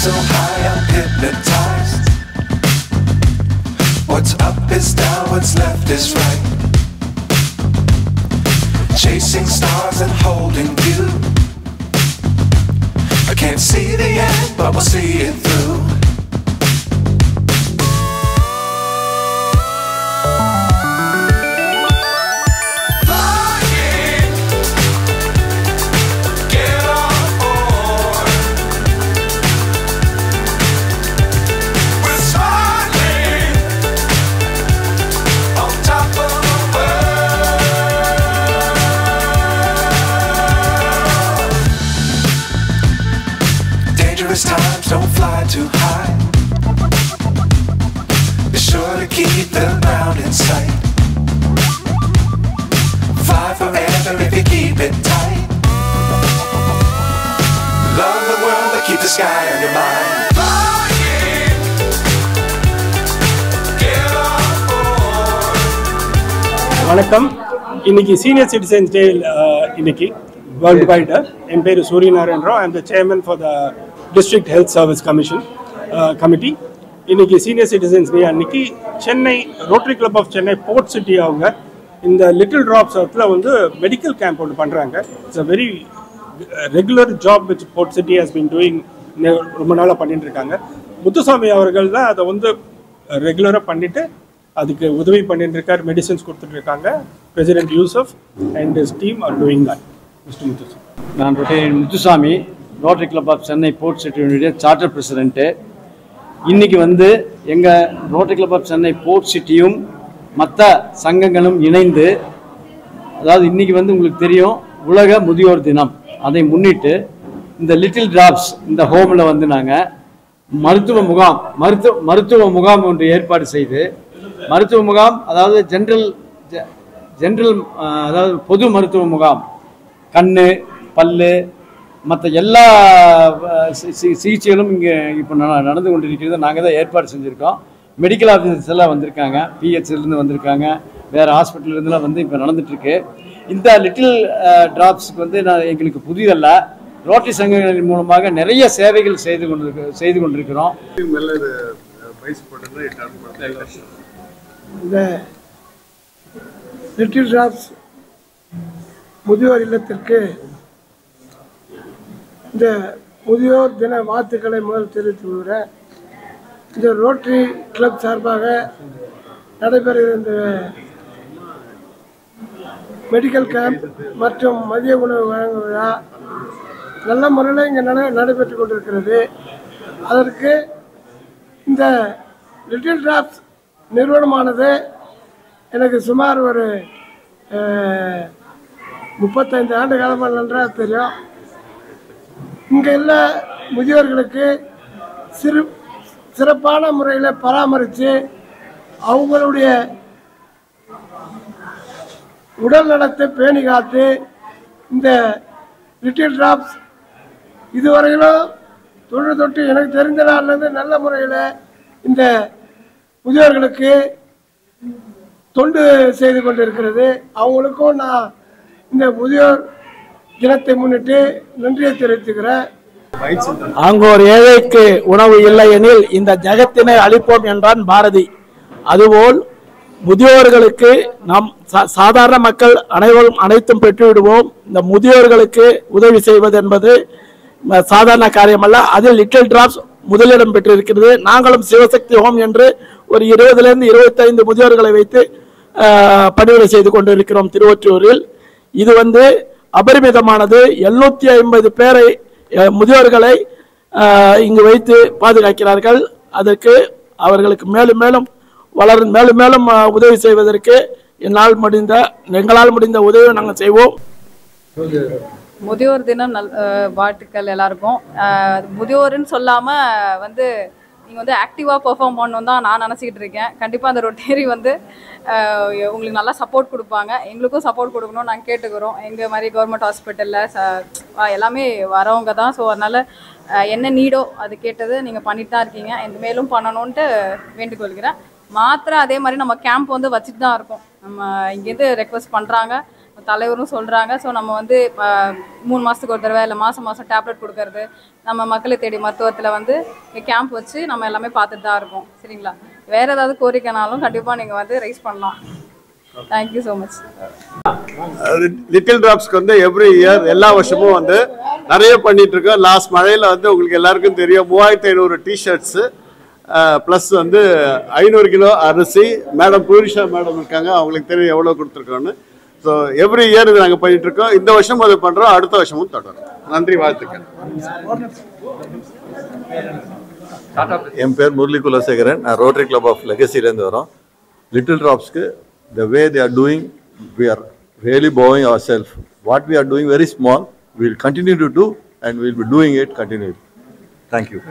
so high I'm hypnotized. What's up is down, what's left is right. Chasing stars and holding you. I can't see the end, but we'll see it through. Times don't fly too high. Be sure to keep the ground in sight. Fly forever if you keep it tight. Love the world but keep the sky on your mind. வணக்கம். இன்னைக்கு senior citizens டே. இன்னைக்கு world wide. என் பேர் Suryanarayana Rao. I am the chairman for the district health service committee. இன்னைக்கு senior citizens day அன்னைக்கு Chennai rotary club of Chennai port city அவங்க இந்த little drops வந்து மெடிக்கல் கேம்ப் ஒன்று பண்ணுறாங்க. It's a very regular job which port city has been doing. ரொம்ப நாளாக பண்ணிட்டு இருக்காங்க. முத்துசாமி அவர்கள் தான் அதை ரெகுலராக பண்ணிட்டு அதுக்கு உதவி பண்ணிட்டு இருக்கார். மெடிசன்ஸ் கொடுத்துட்டு இருக்காங்க. President Yusuf and his team are doing that. Mister Muthusamy. நான் Muthusamy, rotary club of Chennai port சிட்டியினுடைய சார்ட்டர் பிரசிடென்ட்டு. இன்றைக்கி எங்கள் rotary club of Chennai port சிட்டியும் மற்ற சங்கங்களும் இணைந்து, அதாவது இன்றைக்கி உங்களுக்கு தெரியும் உலக முதியோர் தினம். அதை முன்னிட்டு இந்த லிட்டில் டிராப்ஸ் இந்த ஹோமில் நாங்கள் மருத்துவ முகாம் ஒன்று ஏற்பாடு செய்து, மருத்துவ முகாம் அதாவது ஜென்ரல் அதாவது பொது மருத்துவ முகாம், கண்ணு, பல்லு, மற்ற எல்லா சிகிச்சைகளும் இங்கே இப்போ நடந்து கொண்டிருக்கிறது. நாங்கள் தான் ஏற்பாடு செஞ்சுருக்கோம். மெடிக்கல் ஆஃபீஸர்ஸ் எல்லாம் வந்திருக்காங்க, பிஹெச்லேருந்து வந்திருக்காங்க, வேறு ஹாஸ்பிட்டல்லேருந்துலாம் இப்போ நடந்துகிட்ருக்கு. இந்த லிட்டில் டிராப்ஸுக்கு எங்களுக்கு புதிதல்ல. ரோட்டரி சங்கங்களின் மூலமாக நிறைய சேவைகள் செய்து கொண்டிருக்கிறோம். இந்த லிட்டில் டிராப்ஸ் முதியோர் இல்லத்திற்கு இந்த முதியோர் தின வாழ்த்துக்களை முதல் தெரிவித்து வருகிறேன். இந்த ரோட்டரி கிளப் சார்பாக நடைபெறுகிற இந்த மெடிக்கல் கேம்ப் மற்றும் மதிய உணவு வழங்கும் விழா நல்ல முறையில் இங்கே நடைபெற்று கொண்டிருக்கிறது. அதற்கு இந்த லிட்டில் டிராப்ஸ் நிறுவனமானது எனக்கு சுமார் ஒரு 35 ஆண்டு காலமாக நன்றாக தெரியும். இங்கே உள்ள முதியோர்களுக்கு சிறப்பான முறையில் பராமரித்து அவங்களுடைய உடல் நலத்தை பேணி காத்து இந்த லிட்டில் டிராப்ஸ் இதுவரையிலும் தொட்டு எனக்கு தெரிஞ்ச நாள்லேருந்து நல்ல முறையில் இந்த முதியோர்களுக்கு தொண்டு செய்து கொண்டிருக்கிறது. அவங்களுக்கும் நான் இந்த முதியோர் தினத்தை முன்னிட்டு நன்றியை தெரிவித்துக்கிறேன். அங்கு ஒரு ஏழைக்கு உணவு இல்லை எனில் இந்த ஜகத்தினை அளிப்போம் என்றான் பாரதி. அதுபோல் முதியோர்களுக்கு நாம் சாதாரண மக்கள் அனைத்தும் பெற்றுவிடுவோம். இந்த முதியோர்களுக்கு உதவி செய்வது என்பது சாதாரண காரியம் அல்ல. அதில் லிட்டில் டிராப்ஸ் முதலிடம் பெற்றிருக்கிறது. நாங்களும் சிவசக்தி ஹோம் என்று ஒரு 20லிருந்து 25 முதியோர்களை வைத்து பணிவிடை செய்து கொண்டிருக்கிறோம் திருவொற்றியூரில். இது அபரிமிதமானது. 750 பேரை முதியோர்களை இங்கு வைத்து பாதுகாக்கிறார்கள். அதற்கு அவர்களுக்கு மேலும் மேலும் உதவி செய்வதற்கு எங்களால் முடிந்த உதவியை நாங்கள் செய்வோம். முதியோர் தினம் வாழ்த்துக்கள் எல்லாருக்கும். முதியோர்னு சொல்லாமல் நீங்கள் ஆக்டிவாக பெர்ஃபார்ம் பண்ணணும் தான் நான் நினச்சிக்கிட்டு இருக்கேன். கண்டிப்பாக அந்த ரொட்டேரி உங்களுக்கு நல்லா சப்போர்ட் கொடுப்பாங்க. எங்களுக்கும் சப்போர்ட் கொடுக்கணும்னு நாங்கள் கேட்டுக்கிறோம். எங்கள் மாதிரி கவர்மெண்ட் ஹாஸ்பிட்டலில் எல்லாமே வரவங்க தான். ஸோ அதனால் என்ன நீடோ அது கேட்டது நீங்கள் பண்ணிட்டு தான் இருக்கீங்க. இந்த மேலும் பண்ணணுன்ட்டு வேண்டுகொள்கிறேன். மாத்திரை அதே மாதிரி நம்ம கேம்ப் வச்சுட்டு தான் இருக்கோம். நம்ம இங்கேருந்து ரெக்வஸ்ட் பண்ணுறாங்க. தலைவரும் சொல்கிறாங்க. ஸோ நம்ம வந்து 3 மாதத்துக்கு ஒரு தடவை இல்லை மாதம் டேப்லெட் கொடுக்கறது, நம்ம மக்களை தேடி மருத்துவத்தில் வந்து கேம்ப் வச்சு நம்ம எல்லாமே பார்த்துட்டு தான் இருக்கோம். சரிங்களா? வேறு ஏதாவது கோரிக்கைனாலும் கண்டிப்பாக நீங்கள் வந்து ரைஸ் பண்ணலாம். Thank you so much. லிட்டில் டிராப்ஸ்க்கு வந்து எவ்ரி இயர் எல்லா வருஷமும் வந்து நிறைய பண்ணிட்டு இருக்கோம். லாஸ்ட் மழையில் வந்து உங்களுக்கு எல்லாருக்கும் தெரியும் 3500 டிஷர்ட்ஸு ப்ளஸ் வந்து 500 கிலோ அரிசி. மேடம் பூரிஷா மேடம் இருக்காங்க, அவங்களுக்கு தெரியும் எவ்வளோ கொடுத்துருக்கோன்னு. ஸோ எவ்ரி இயர் இது நாங்கள் பண்ணிட்டு இருக்கோம். இந்த வருஷம் அது பண்ணுறோம், அடுத்த வருஷமும் தொடரும். நன்றி, வாழ்த்துக்கள். என் பேர் முரளி குலசேகரன். நான் ரோட்டரி கிளப் ஆஃப் லெகசிலேருந்து வரோம். லிட்டில் ட்ராப்ஸ்க்கு the way they are doing, we are really bowing ourselves. What we are doing very small, we will continue to do and we will be doing it continually. Thank you.